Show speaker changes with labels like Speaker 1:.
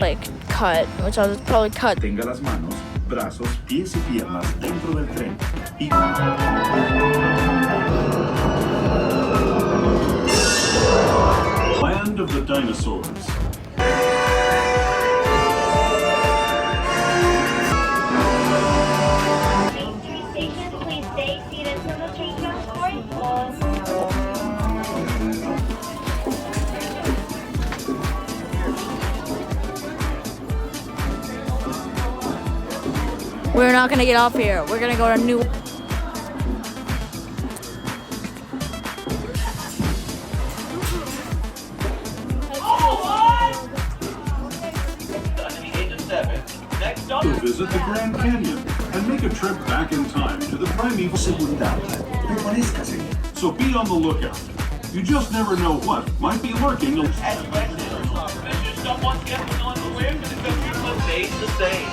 Speaker 1: like cut, which I'll just probably cut.
Speaker 2: Tenga las manos, brazos, pies y piernas dentro del tren. Land of the dinosaurs.
Speaker 3: Please stay seated until the train transport closes.
Speaker 1: We're not gonna get off here. We're gonna go to New.
Speaker 2: To visit the Grand Canyon and make a trip back in time to the primeval seguridad. So be on the lookout. You just never know what might be lurking.
Speaker 4: Someone gets on the way, because the stay the same.